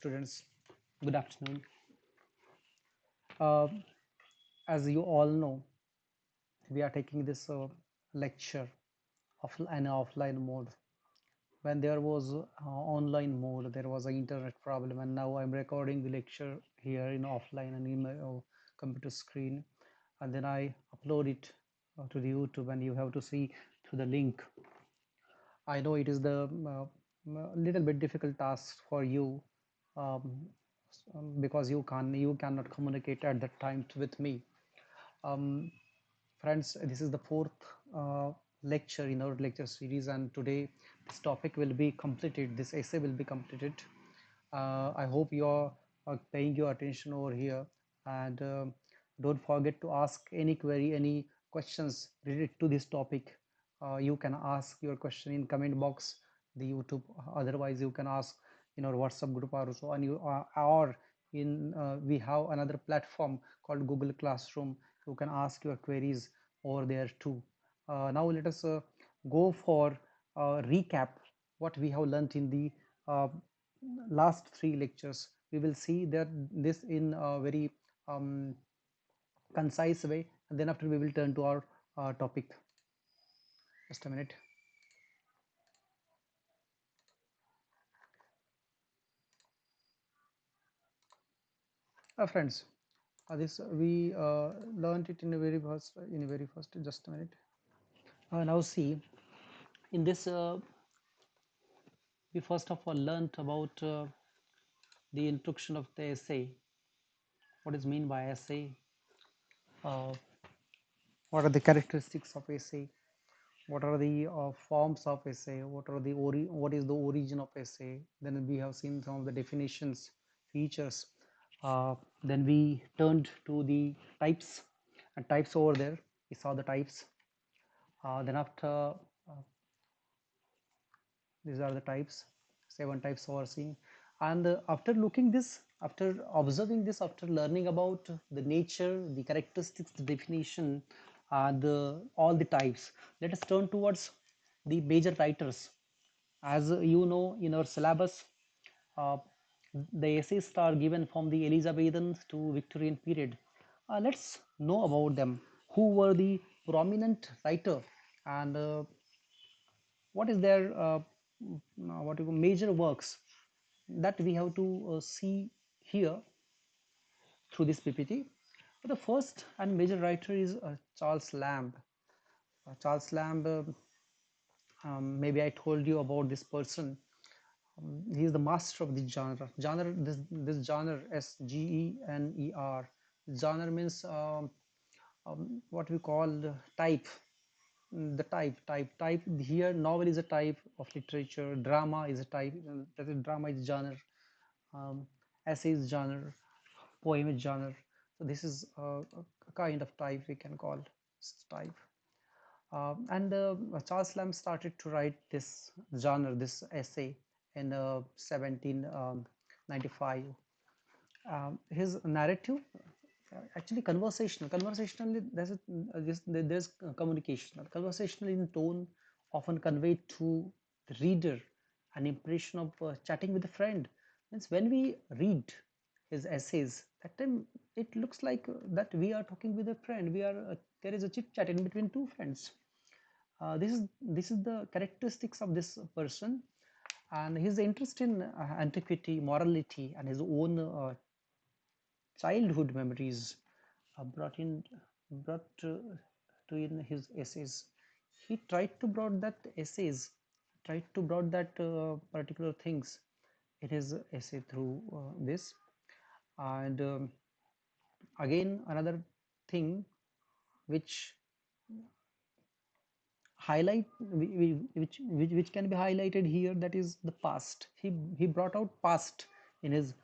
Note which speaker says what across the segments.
Speaker 1: Students, good afternoon. Uh, as you all know, we are taking this lecture of an offline mode. When there was online mode, there was an internet problem, and now I'm recording the lecture here in offline and in my computer screen, and then I upload it to the YouTube, and you have to see through the link. I know it is the little bit difficult task for you um, because you cannot communicate at that time with me. Um, Friends, this is the fourth lecture in our lecture series, and today this topic will be completed. This essay will be completed. I hope you are paying your attention over here, and don't forget to ask any query, any questions related to this topic. You can ask your question in comment box, the YouTube. Otherwise, you can ask in our WhatsApp group also, and or in we have another platform called Google Classroom. You can ask your queries over there too. Now let us go for recap what we have learned in the uh, last three lectures. We will see that this in a very um, concise way, and then after we will turn to our topic. Just a minute. Friends, this we learned it in a very first. Just a minute. Now see, in this we first of all learned about the introduction of the essay. What is mean by essay? Uh, what are the characteristics of essay? What are the forms of essay? What is the origin of essay? Then we have seen some of the definitions, features. Then we turned to the types, and types over there. We saw the types. Then after these are the types, 7 types overseen. And after looking this, after observing this, after learning about the nature, the characteristics, the definition, all the types, let us turn towards the major writers. As you know, in our syllabus, uh, the essays are given from the Elizabethan to Victorian period. Let's know about them. Who were the prominent writer, and what is their what you call major works that we have to see here through this PPT. The first and major writer is Charles Lamb. Charles Lamb, maybe I told you about this person. He is the master of the genre. This genre, Genre. Genre means what we call type. The type here. Novel is a type of literature. Drama is a type. Drama is genre. um, Essay is genre. Poem is genre. So this is a kind of type we can call type. And Charles Lamb started to write this genre, this essay, in 1795. His narrative, actually conversationally, there's communication. Conversational in tone, often conveyed to the reader an impression of chatting with a friend. Means when we read his essays, that time it looks like that we are talking with a friend. There is a chit chat in between two friends. This is the characteristics of this person, and his interest in antiquity, morality, and his own childhood memories brought to in his essays. He tried to brought that essays, tried to brought that particular things in his essay through this. And again, another thing which which can be highlighted here, that is the past. He brought out past in his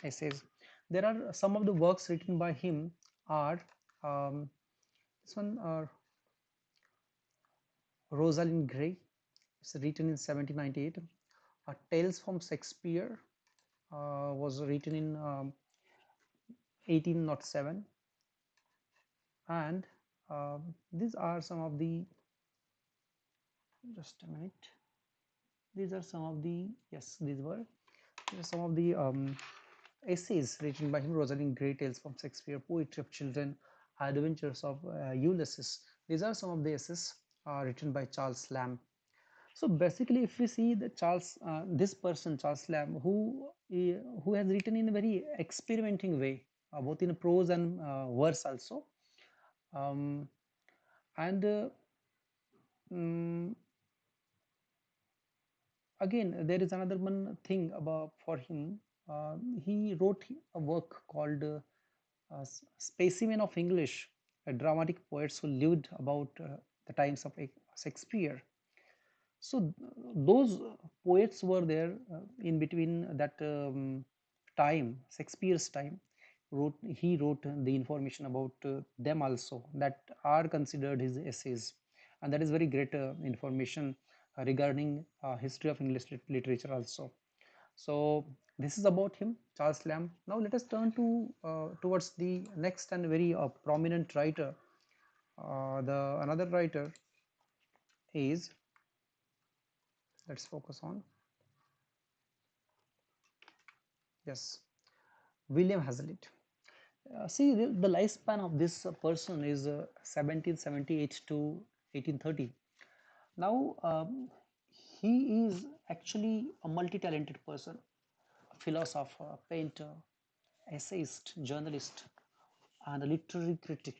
Speaker 1: essays. There are some of the works written by him are this one Rosalind Gray. It's written in 1798. Tales from Shakespeare was written in 1807. And these are some of the, just a minute, these are some of the, yes, these were. some of the essays written by him: Rosalind Grey Tales from Shakespeare, Poetry of Children, Adventures of Ulysses. These are some of the essays written by Charles Lamb. So basically, if we see the this person Charles Lamb, who has written in a very experimenting way, both in prose and verse also, um, and mm, again there is another one thing about for him. He wrote a work called Specimen of English, a dramatic poets who lived about the times of Shakespeare. So those poets were there in between that time, Shakespeare's time. He wrote the information about them also that are considered his essays, and that is very great information regarding history of English literature also. So this is about him, Charles Lamb. Now let us turn to towards the next and very prominent writer. The another writer is, let's focus on, yes, William Hazlitt. See, the lifespan of this person is 1778 to 1830. Now, he is actually a multi-talented person, a philosopher, painter, essayist, journalist, and a literary critic.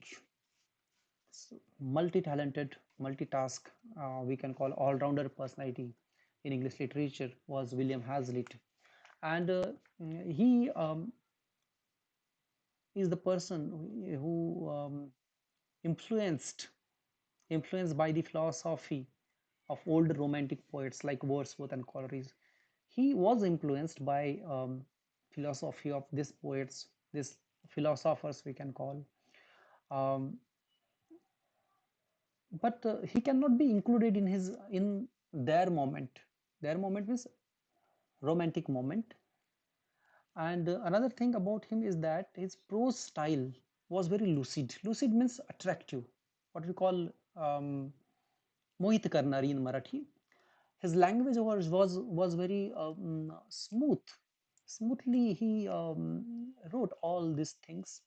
Speaker 1: So, multi-talented, multitask, we can call all-rounder personality in English literature was William Hazlitt. And he is the person who influenced influenced by the philosophy of old romantic poets like Wordsworth and Coleridge. He was influenced by philosophy of these poets, these philosophers we can call, um, but he cannot be included in their moment. Their moment means romantic moment. And another thing about him is that his prose style was very lucid. Lucid means attractive, what we call Mohit Karnari in Marathi. His language was very smooth. Smoothly he wrote all these things.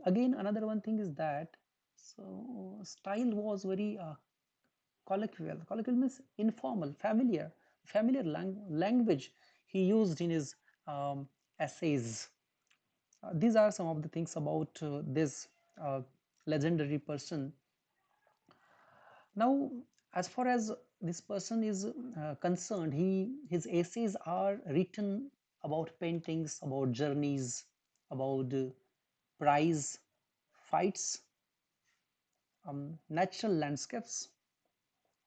Speaker 1: Again, another one thing is that so style was very colloquial. Colloquial means informal, familiar language he used in his essays. These are some of the things about this uh, legendary person. Now, as far as this person is concerned, his essays are written about paintings, about journeys, about prize fights, natural landscapes,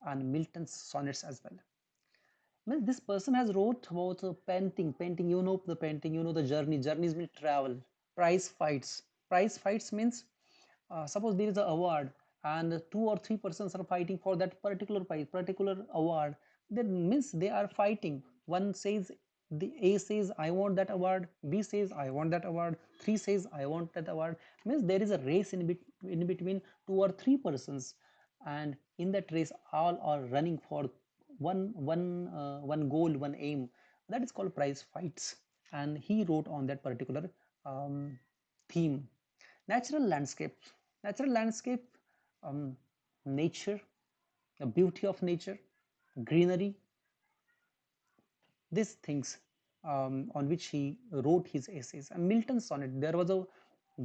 Speaker 1: and Milton's sonnets as well. Well, this person has wrote about painting. You know the painting. You know the journey. Journeys mean travel. Prize fights. Prize fights means suppose there is an award and two or three persons are fighting for that particular prize, particular award. That means they are fighting. One says, the A says I want that award. B says I want that award. Three says I want that award. Means there is a race in between two or three persons, and in that race all are running for one goal, one aim. That is called prize fights, and he wrote on that particular theme. Natural landscape, natural landscape, um, nature, the beauty of nature, greenery, these things on which he wrote his essays. And Milton's sonnet, there was a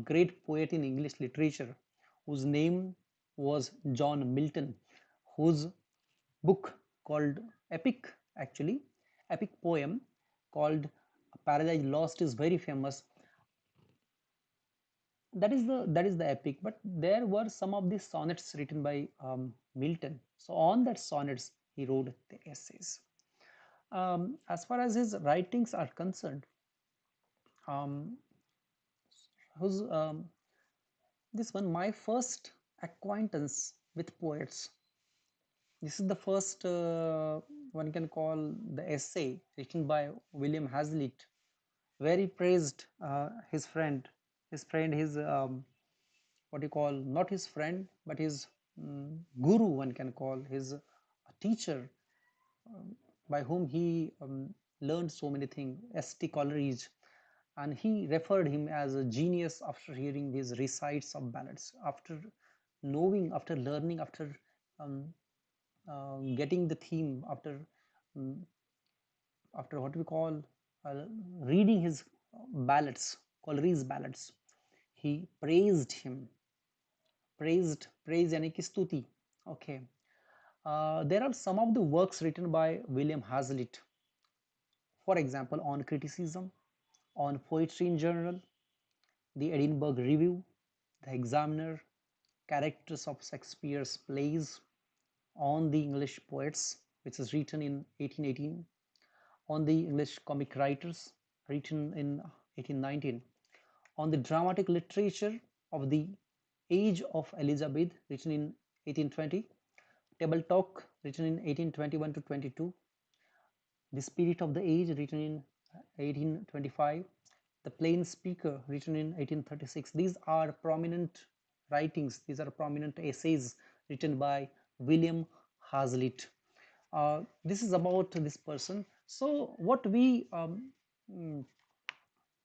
Speaker 1: great poet in English literature whose name was John Milton, whose book called epic, actually epic poem called Paradise Lost is very famous. That is the epic, but there were some of these sonnets written by Milton. So on that sonnets he wrote the essays. As far as his writings are concerned, um, who's this one, my first acquaintance with poets. This is the first one can call the essay written by William Hazlitt, where he praised his what you call, not his friend but his guru, one can call his teacher, by whom he learned so many things, St. Coleridge, and he referred him as a genius after hearing these recites of ballads, after knowing, after learning, after um, getting the theme, um, after what we call uh, reading his ballads, Coleridge's ballads. He praised him, praise yani ki stuti. Okay. There are some of the works written by William Hazlitt, for example, on criticism, on poetry in general, the Edinburgh Review, the Examiner, characters of Shakespeare's plays, on the English poets, which is written in 1818, on the English comic writers, written in 1819, on the dramatic literature of the Age of Elizabeth, written in 1820, Table Talk, written in 1821 to 22, The Spirit of the Age, written in 1825, The Plain Speaker, written in 1836. These are prominent writings, these are prominent essays written by William Hazlitt. This is about this person. So, mm,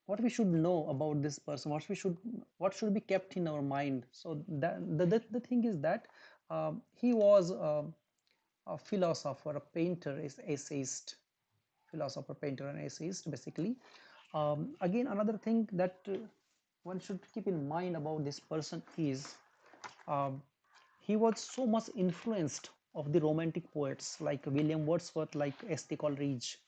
Speaker 1: what we should know about this person, what should be kept in our mind. So, the thing is that he was a philosopher, a painter, is essayist, philosopher, painter, and essayist, basically. Again, another thing that one should keep in mind about this person is um, he was so much influenced of the romantic poets like William Wordsworth, like St. Coleridge.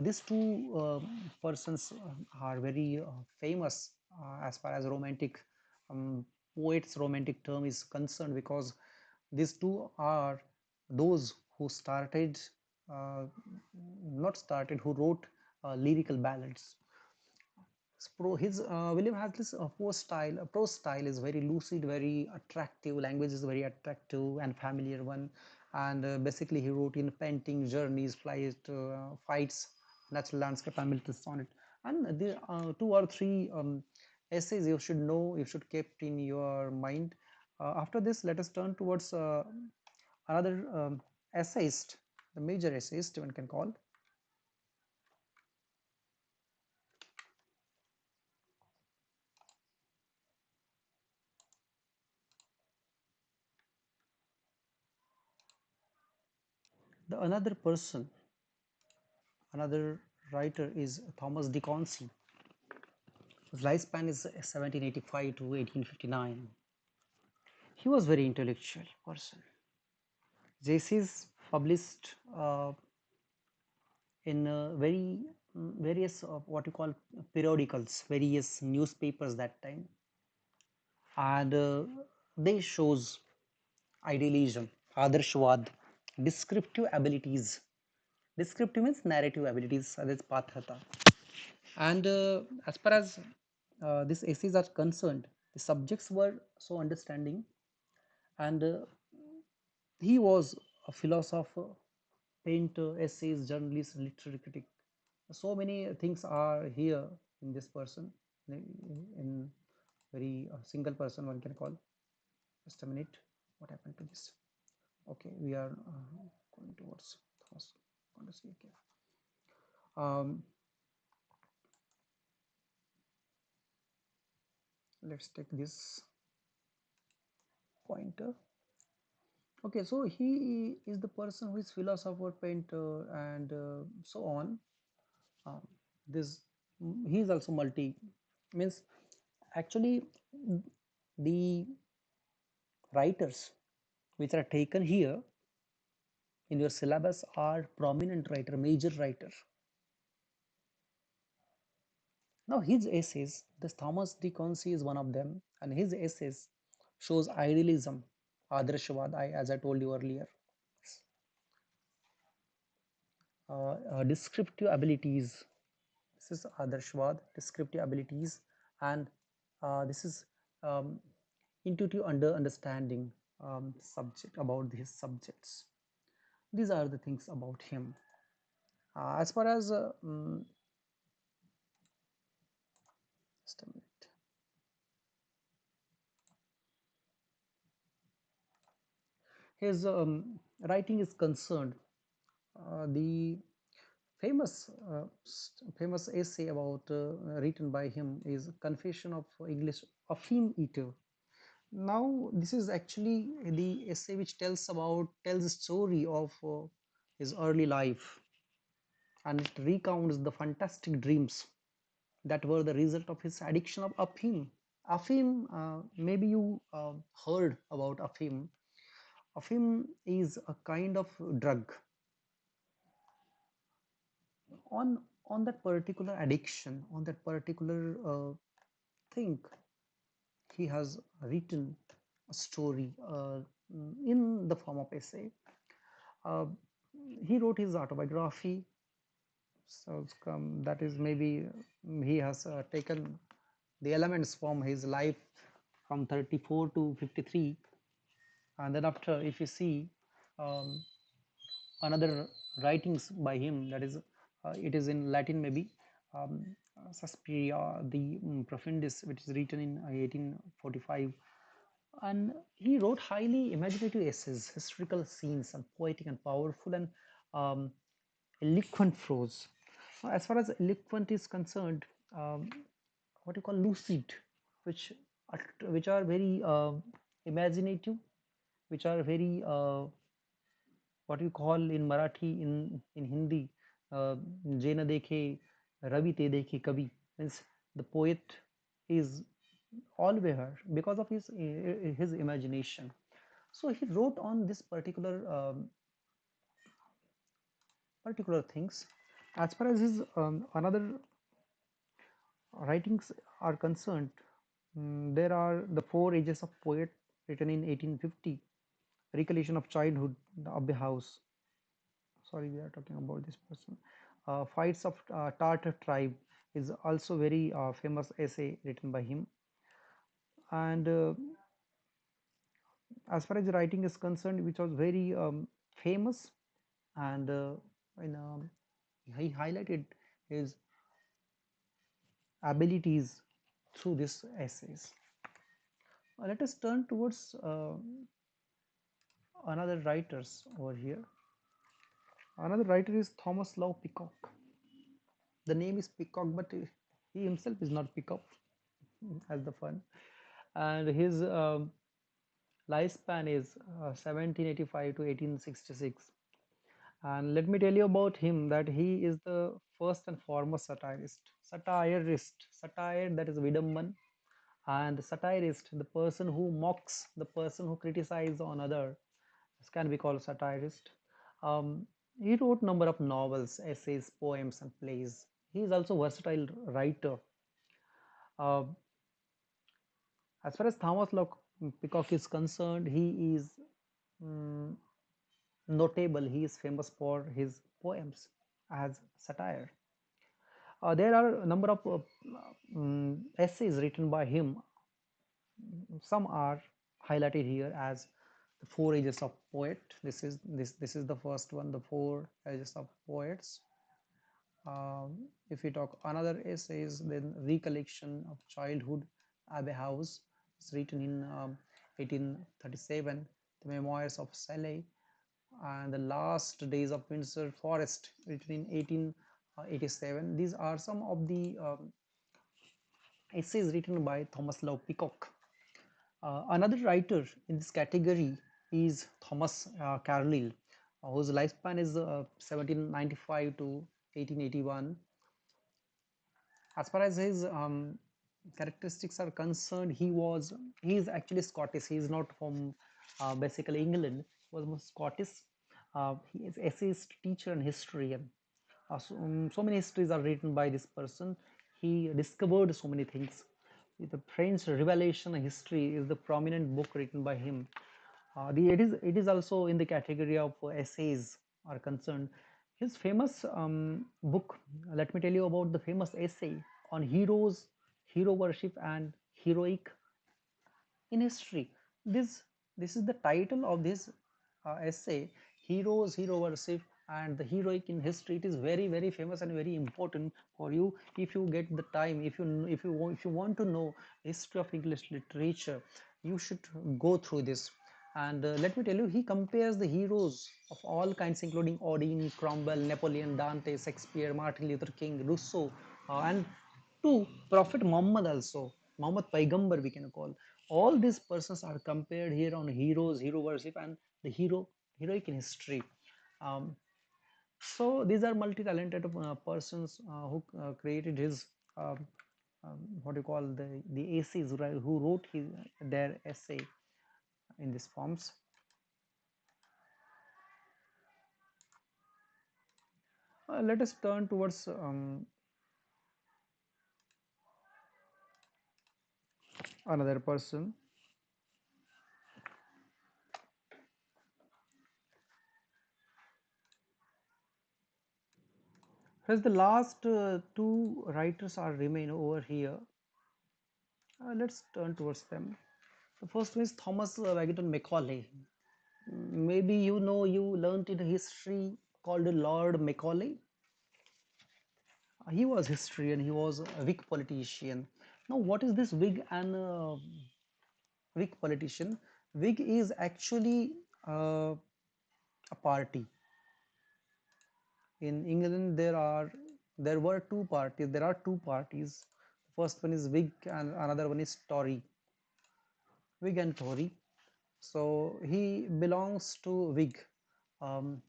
Speaker 1: These two persons are very famous as far as romantic poets, romantic term is concerned, because these two are those who started, not started, who wrote lyrical ballads. His William Hazlitt's prose style is very lucid, very attractive. Language is very attractive and familiar one, and basically he wrote in painting, journeys, fights, natural landscape, and military sonnet. And the two or three essays you should know, you should keep in your mind. After this, let us turn towards another essayist, the major essayist one can call, the another person, another writer is Thomas de Quincey. His lifespan is 1785 to 1859. He was very intellectual person. Jaycees published in various what you call periodicals, various newspapers that time, and they shows idealism, adarshwad, descriptive abilities. Descriptive means narrative abilities, that's pathrata. And as far as these essays are concerned, the subjects were so understanding, and he was a philosopher, painter, essayist, journalist, literary critic. So many things are here in this person, in very single person one can call. Just a minute, what happened to this? Okay, we are going towards Thomas. Okay. Um, let's take this pointer. Okay, so he is the person who is philosopher, painter, and so on. Um, this he is also multi, means actually the writers which are taken here in your syllabus are prominent writer, major writer. Now his essays, this Thomas de Quincey is one of them, and his essays shows idealism, adarshavad, as I told you earlier, descriptive abilities. This is adarshvad, descriptive abilities, and this is um, intuitive understanding, subject about his subjects. These are the things about him. As far as just a minute. His writing is concerned, the famous essay about written by him is Confession of English Affine Eater. Now this is actually the essay which tells the story of his early life, and it recounts the fantastic dreams that were the result of his addiction of affine. Affine, maybe you heard about affine. Affine is a kind of drug. On that particular addiction, on that particular thing, he has written a story in the form of essay. Uh, he wrote his autobiography. So that is maybe he has taken the elements from his life from 34 to 53, and then after, if you see um, another writings by him, that is it is in Latin maybe, um, Suspiria the Profundis, which is written in 1845, and he wrote highly imaginative essays, historical scenes, and poetic and powerful and um, eloquent prose. As far as eloquent is concerned, what you call lucid, which which are very imaginative, which are very what we call in Marathi, in Hindi, जे न देखे रवि ते देखे कवि, means the poet is all aware because of his imagination. So he wrote on this particular things. As far as his another writings are concerned, there are the Four Ages of Poet, written in 1850, Recollection of Childhood, the Abbey House. Sorry, we are talking about this person. Fights of Tartar Tribe is also very famous essay written by him. And as far as writing is concerned, which was very famous, and in, he highlighted his abilities through these essays. Let us turn towards another writers over here. Another writer is Thomas Love Peacock. The name is Peacock, but he himself is not Peacock, as the fun. And his lifespan is 1785 to 1866. And let me tell you about him that he is the first and foremost satirist. Satire, that is Vidamman, and satirist, the person who mocks, the person who criticizes on other, this can be called satirist. Um, he wrote number of novels, essays, poems, and plays. He is also versatile writer. Uh, as far as Thomas Locke Peacock is concerned, he is mm, notable. He is famous for his poems as satire. There are a number of essays written by him. Some are highlighted here as the Four Ages of Poet. This is the first one, the Four Ages of Poets. If we talk another essays, then Recollection of Childhood, Abbey House, it's written in 1837. The Memoirs of Salley, and The Last Days of Windsor Forest, written in 1887. These are some of the essays written by Thomas Love Peacock. Another writer in this category is Thomas Carlyle, whose lifespan is 1795 to 1881. As far as his characteristics are concerned, he is actually Scottish. He is not from basically England. He was more Scottish. He is essayist, teacher, and historian. So many histories are written by this person. He discovered so many things. The French Revelation History is the prominent book written by him. It is also in the category of essays are concerned. His famous book. Let me tell you about the famous essay on heroes, hero worship, and heroic in history. This is the title of this essay: Heroes, Hero Worship, and the Heroic in History. It is very famous and very important for you if you get the time. If you want to know history of English literature, you should go through this. And let me tell you, he compares the heroes of all kinds, including Odin, Cromwell, Napoleon, Dante, Shakespeare, Martin Luther King, Rousseau, and to Prophet Muhammad also, Muhammad Paigambar we can call. All these persons are compared here on heroes, hero worship, and the heroic in history. Um, so these are multi-talented persons who created his what do you call the essays, right, who wrote their essay in these forms. Let us turn towards another person. As the last two writers are remain over here, let's turn towards them. The first one is Thomas Wagton Macaulay. Maybe you know, you learned in history called Lord Macaulay. He was historian. He was a Whig politician. Now, what is this Whig and Whig politician? Whig is actually a party. In England, there were two parties. There are two parties. The first one is Whig, and another one is Tory. Whig and Tory. So he belongs to Whig. Um,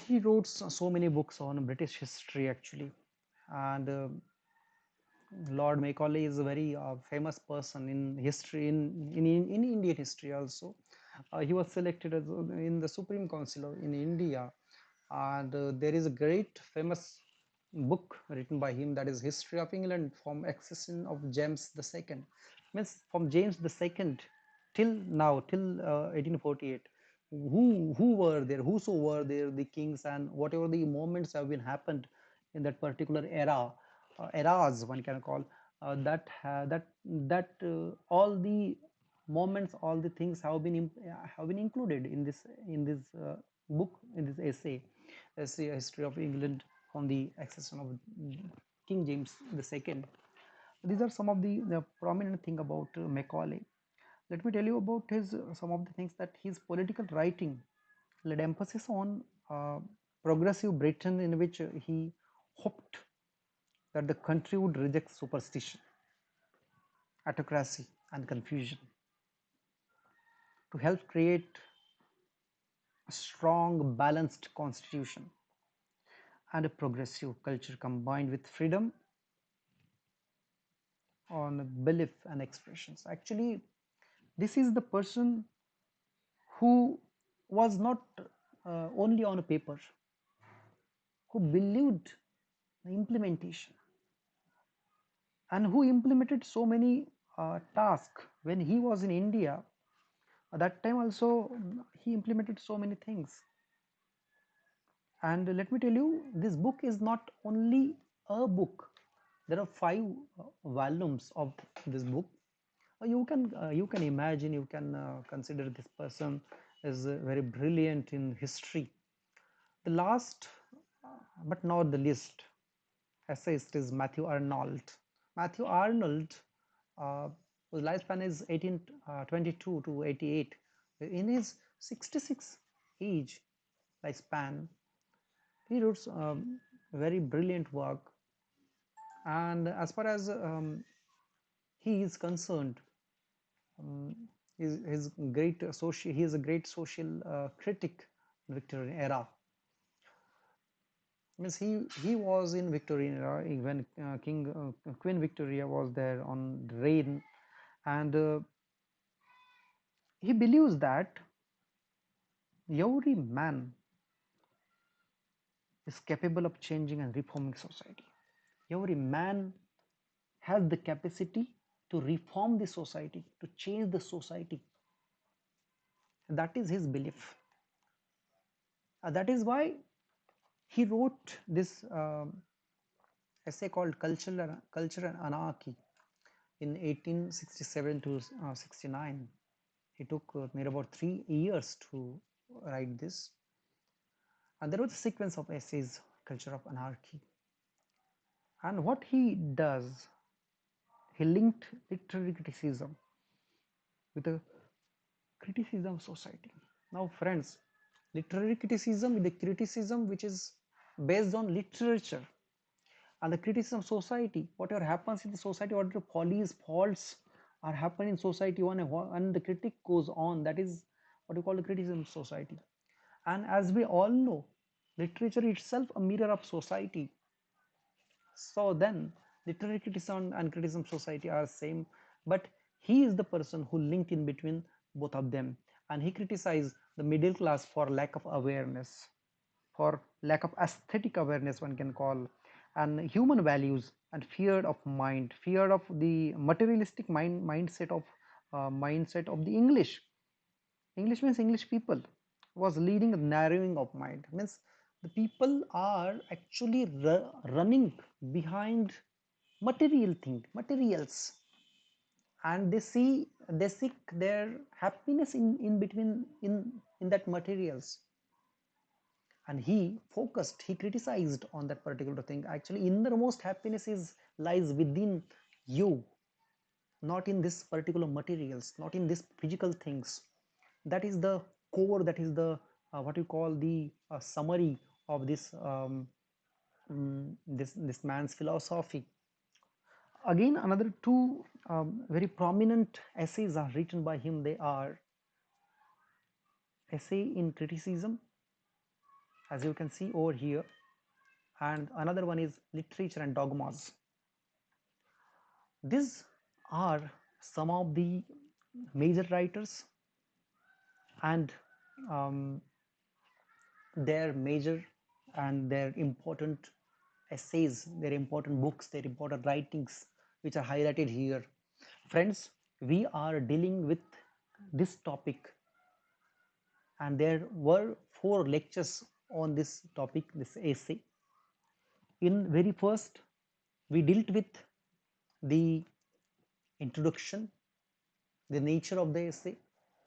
Speaker 1: he wrote so many books on British history actually, and Lord Macaulay is a very famous person in history, in Indian history also. He was selected as, in the Supreme Council in India, and there is a great famous book written by him, that is History of England from accession of James II. Means from James II till now, till 1848. Who were there? Whoso were there? The kings and whatever the moments have been happened in that particular era, eras one can call, that all the moments, all the things have been included in this book, in this essay History of England from the accession of King James II. These are some of the prominent thing about Macaulay. Let me tell you about his some of the things, that his political writing laid emphasis on progressive Britain, in which he hoped that the country would reject superstition, autocracy, and confusion to help create a strong, balanced constitution and a progressive culture combined with freedom on belief and expressions. Actually, this is the person who was not only on a paper, who believed the implementation, and who implemented so many tasks when he was in India. At that time also, he implemented so many things. And let me tell you, this book is not only a book. There are five volumes of this book. You can imagine, you can consider this person as very brilliant in history. The last, but not the least, essayist is Matthew Arnold. Matthew Arnold, uh, whose lifespan is 1822 to 88. In his 66 age lifespan, he wrote very brilliant work. And as far as he is concerned, um, his great social, he is a great social critic in Victorian era. Means he was in Victorian era when Queen Victoria was there on reign, and he believes that every man is capable of changing and reforming society. Every man has the capacity to reform the society, to change the society. That is his belief. That is why he wrote this essay called Culture and Anarchy in 1867 to 69. He took near about 3 years to write this. And there was a sequence of essays, Culture of Anarchy. And what he does, he linked literary criticism with a criticism society. Now, friends, literary criticism is the criticism which is based on literature, and the criticism society, whatever happens in the society, whatever follies, faults are happening in society, and the critic goes on. That is what we call the criticism society. And as we all know, literature itself a mirror of society. So then, literary criticism and criticism society are same, but he is the person who linked in between both of them, and he criticized the middle class for lack of awareness, for lack of aesthetic awareness, one can call, and human values, and fear of mind, fear of the materialistic mindset of the English means English people was leading a narrowing of mind. Means the people are actually running behind material thing, materials, and they seek their happiness in between in that materials. And he criticized on that particular thing. Actually, innermost happiness is lies within you, not in this particular materials, not in this physical things. That is the core, that is the what you call the summary of this man's philosophy. Again, another two very prominent essays are written by him. They are essay in criticism, as you can see over here, and another one is literature and dogmas. These are some of the major writers, and um, their major and their important essays, their important books, their important writings, which are highlighted here. Friends, we are dealing with this topic, and there were four lectures on this topic, this essay. In very first, we dealt with the introduction, the nature of the essay,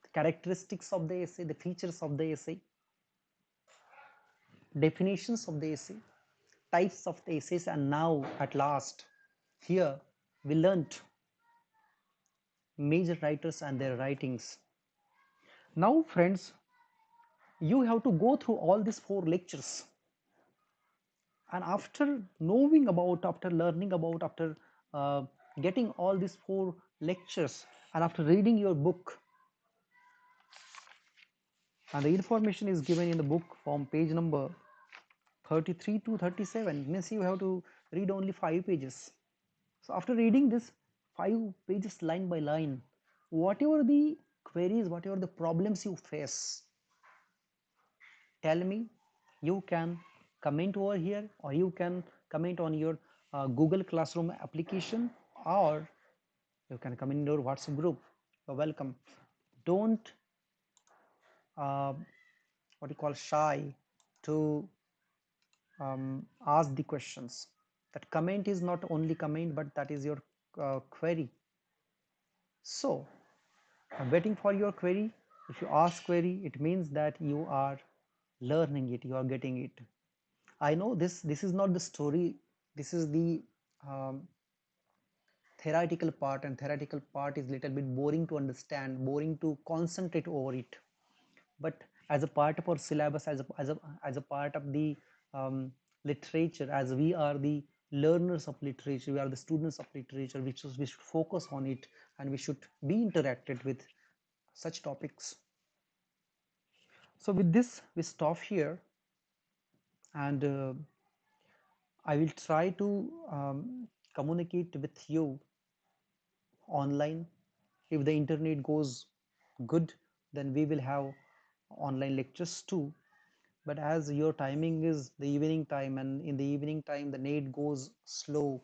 Speaker 1: the characteristics of the essay, the features of the essay, definitions of the essay, types of the essays, and now at last, here we learnt major writers and their writings. Now, friends, you have to go through all these four lectures, and after knowing about, after learning about, after uh, getting all these four lectures, and after reading your book, and the information is given in the book from page number 33 to 37, means you have to read only 5 pages. So after reading this 5 pages line by line, whatever the queries, whatever the problems you face, tell me. You can comment over here, or you can comment on your Google Classroom application, or you can come in your WhatsApp group. You're welcome. Don't uh, what you call shy to ask the questions. That comment is not only comment, but that is your query. So I'm waiting for your query. If you ask query, it means that you are learning it, you are getting it. I know this is not the story. This is the um, theoretical part, and theoretical part is little bit boring to understand, boring to concentrate over it. But as a part of our syllabus, as a part of the literature, as we are the learners of literature, we are the students of literature, we should focus on it, and we should be interacted with such topics. So with this, we stop here, and I will try to communicate with you online. If the internet goes good, then we will have online lectures too. But as your timing is the evening time, and in the evening time the net goes slow,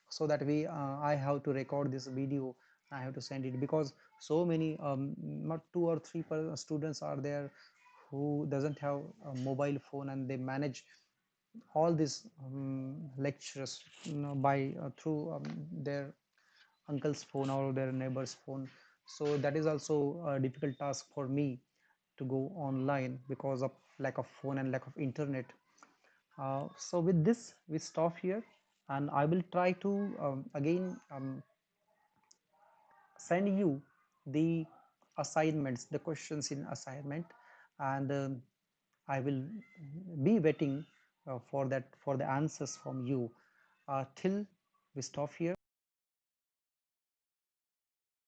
Speaker 1: so that I have to record this video, I have to send it, because so many not two or three students are there who doesn't have a mobile phone, and they manage all these lectures, by through their uncle's phone or their neighbor's phone. So that is also a difficult task for me to go online because of lack of phone and lack of internet. So with this, we stop here, and I will try to again send you the assignments, the questions in assignment, and I will be waiting for the answers from you. Till we stop here.